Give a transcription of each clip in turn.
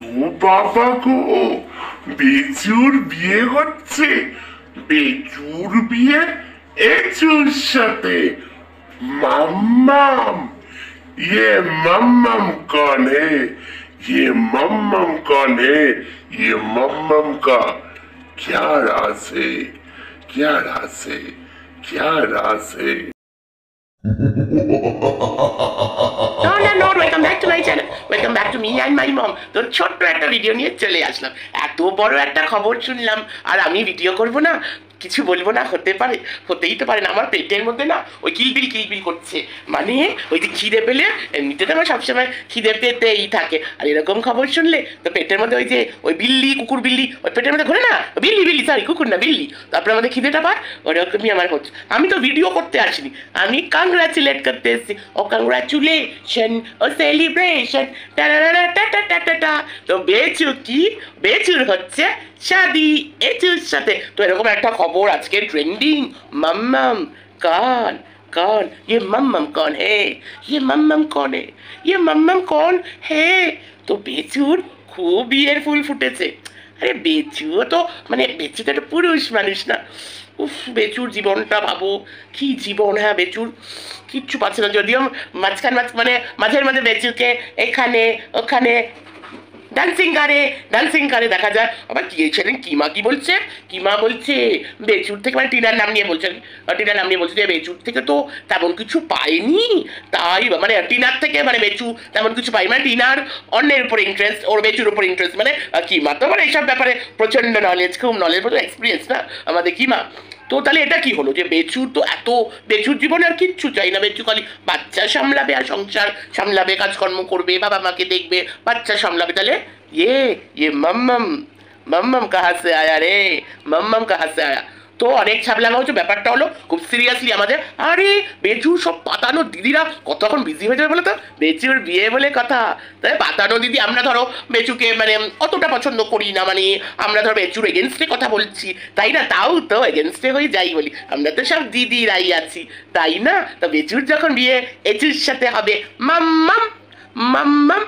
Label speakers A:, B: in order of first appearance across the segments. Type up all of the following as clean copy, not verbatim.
A: ও বাবা গো, বেচুর বিয়ে হচ্ছে। বেচুর বিয়ে এচুর সাথে। मम्मम ये मम्मम कौन है? ये मम्मम कौन है? ये मम्मम का क्या राज है? क्या राज है? क्या राज है?
B: No, no, no, welcome back to my channel. Welcome back to me and my mom. তো ছোট্ট একটা ভিডিও নিয়ে চলে আসলাম। এত বড় একটা খবর শুনলাম আর আমি ভিডিও করব না, কিছু বলবো না, হতে পারে? হতেই তো পারে না। আমার পেটের মধ্যে না ওই কিলবিল করছে, মানে ওই যে খিদে পেলে, এমনিতে তো আমার সবসময় খিদে পেতেই থাকে, আর এরকম খবর শুনলে তো পেটের মধ্যে ওই যে ওই বিল্লি কুকুর বিল্লি ওই পেটের মধ্যে ঘোরে না, বিল্লি সরি কুকুর না বিল্লি, তারপরে আমাদের খিদেটা পায়, ওরকমই আমার হচ্ছে। আমি তো ভিডিও করতে আসিনি, আমি কংগ্রাচুলেট করতে এসেছি। ও কংগ্রাচুলেশন, ও সেলিব্রেশন, তো বেচু কি, বেচুর হচ্ছে शादी एचुर साथे। तो एरकम एक खबर आज के ट्रेंडिंग। मम्मम कौन कौन? ये मम्मम कौन है? ये मम्मम कौन है? ये मम्मम कौन है? तो बेचुर खूब बियर फुल फुटेছে। আরে বেচুও তো মানে বেচু তো একটা পুরুষ মানুষ না। উফ, বেচুর জীবনটা ভাবো, কি জীবন। হ্যাঁ, বেচুর কিচ্ছু পাচ্ছে না, যদিও মানে মাঝে মাঝে বেচুকে এখানে ওখানে ডান্সিং করে দেখা যায়। আবার কি ছিলেন কিমা কি বলছে, কিমা বলছে বেচুর থেকে, মানে টিনার নাম নিয়ে বলছেন, টিনার নাম নিয়ে বলছে যে বেচুর থেকে তো তেমন কিছু পায়নি, তাই মানে টিনার থেকে মানে বেচু তেমন কিছু পাই, মানে টিনার অন্যের উপর ইন্টারেস্ট, ওর বেচুর উপর ইন্টারেস্ট। মানে কিমা তো মানে এইসব ব্যাপারে প্রচণ্ড নলেজ, খুব নলেজ, প্রচুর এক্সপিরিয়েন্স না আমাদের কিমা। তো তাহলে এটা কি হলো যে বেচুর তো এত, বেচুর জীবনে আর কিচ্ছু চাই না, বেচু খালি বাচ্চা সামলাবে আর সংসার সামলাবে, কাজকর্ম করবে, বাবা মাকে দেখবে, বাচ্চা সামলাবে। তাহলে ये मम्मम मम्मम कहाँ से आया रे? मम्मम कहाँ से आया? তো অনেক ছাবলাঙ্গা হচ্ছে, ব্যাপারটা হলো খুব সিরিয়াসলি আমাদের। আরে বেচুর সব পাতানো দিদিরা কত এখন বিজি হয়ে যাবে বলো তো, বেচুর বিয়ে বলে কথা। তাই পাতানো দিদি, আমরা ধরো বেচুকে মানে অতটা পছন্দ করি না, মানে আমরা ধরো বেচুর এগেনস্টে কথা বলছি, তাই না? তাও তো এগেনস্টে হয়ে যাই বলি, আমরা তো সব দিদিরাই আছি, তাই না? তো বেচুর যখন বিয়ে এচুর সাথে হবে, মাম্মাম মাম্মাম,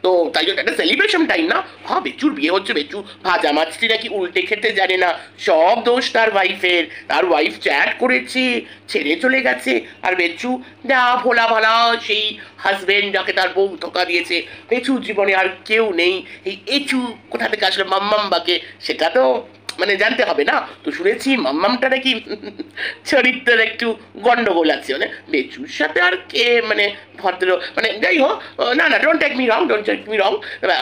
B: তো তাই জন্য একটা সেলিব্রেশন টাইম না। হ্যাঁ, বেচুর বিয়ে হচ্ছে, বেচু ভাজা মাছটি নাকি উল্টে খেতে জানে না, সব দোষ তার ওয়াইফের। তার ওয়াইফ চ্যাট করেছে, ছেড়ে চলে গেছে, আর বেচু না ভোলা ভালা সেই হাজবেন্ড যাকে তার বউ ধোকা দিয়েছে। বেচুর জীবনে আর কেউ নেই, এই এচু কোথা থেকে আসলে মাম্মাম বাকে, সেটা তো মানে জানতে হবে না। তো শুনেছি মাম্মামটা নাকি চরিত্রের একটু গন্ডগোল আছে, মানে বেচুর সাথে আর কে মানে ভদ্র, মানে যাই হোক, না না ডোন্ট টেক মি রং,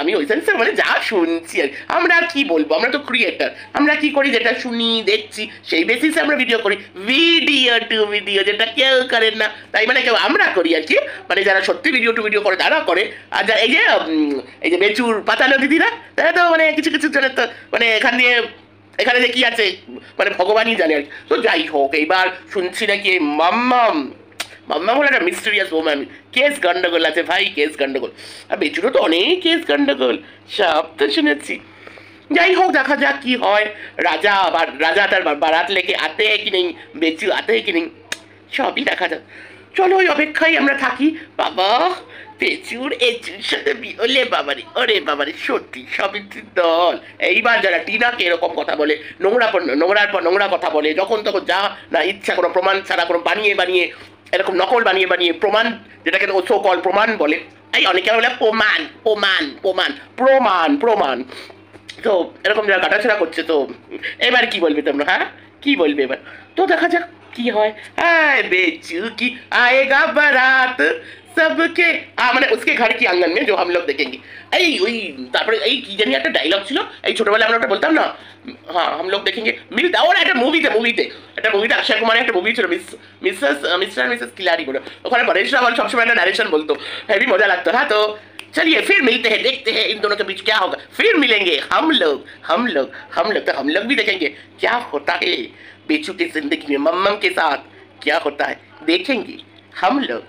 B: আমি ওই সেন্সে মানে যা শুনছি আর আমরা আর কি বলবো, আমরা তো ক্রিয়েটার, আমরা কি করি যেটা শুনি দেখছি সেই বেসিসে আমরা ভিডিও করি, ভিডিও টু ভিডিও, যেটা কেউ করেন না, তাই মানে কেউ আমরা করি আর কি, মানে যারা সত্যি ভিডিও টু ভিডিও করে তারা করে। আর যারা এই যে বেচুর পাতানো দিদিরা, তারা তো মানে কিছু কিছু জনের তো মানে এখানে যে কি আছে মানে ভগবানই জানে আর কি। তো যাই হোক, এইবার শুনছি নাকি মাম্মাম মাম্মাম হলো একটা মিস্টেরিয়াস ওম্যান, কেস গন্ডগোল আছে ভাই, কেস গন্ডগোল। আর বেচুরও তো অনেক কেস গন্ডগোল, সব তো শুনেছি। যাই হোক, দেখা যাক কি হয়। রাজা তার বারাত লেকে আতে কি নেই, বেচু আতে কি নেই, সবই দেখা যাক। চলো ওই অপেক্ষায় আমরা থাকি। বাবা, বেচুর এচুর সাথে বিয়ে, বাবারে, ওরে বাবারে, সত্যি সমিতির দল। এইবার যারা টিনাকে এরকম কথা বলে, নোংরার পর নোংরা কথা বলে, যখন তখন যা না ইচ্ছা, কোনো প্রমাণ ছাড়া, কোনো বানিয়ে এরকম নকল বানিয়ে প্রমাণ, যেটাকে সো কল প্রমাণ বলে, এই অনেকে বলে প্রমাণ, তো এরকম যারা কাটাছেড়া করছে, তো এবার কি বলবে তোমরা? হ্যাঁ, কি বলবে এবার? তো দেখা যাক কি হয়। হ্যাঁ, बेचू की आएगा बारात सबके মানে उसके घर की आंगन में जो हम लोग देखेंगे। এই ওই তারপরে এই কি জানি একটা ডায়লগ ছিল, এই ছোটবেলায় আমরা ওটা বলতাম না, হ্যাঁ हम लोग देखेंगे মিলতা, ওর একটা মুভিতে অক্ষয় কুমারের একটা মুভি ছিল, মিস্টার কিলারি বলে, ওখানে পরেশ রাওয়াল সবসময় একটা ন্যারেশন বলতো, হেভি মজা লাগতো। হ্যাঁ, তো चलिए फिर मिलते हैं, देखते हैं इन दोनों के बीच क्या होगा, फिर मिलेंगे हम लोग तो हम लोग भी देखेंगे क्या होता है बेचू की जिंदगी में, मम्मम के साथ क्या होता है, देखेंगे हम लोग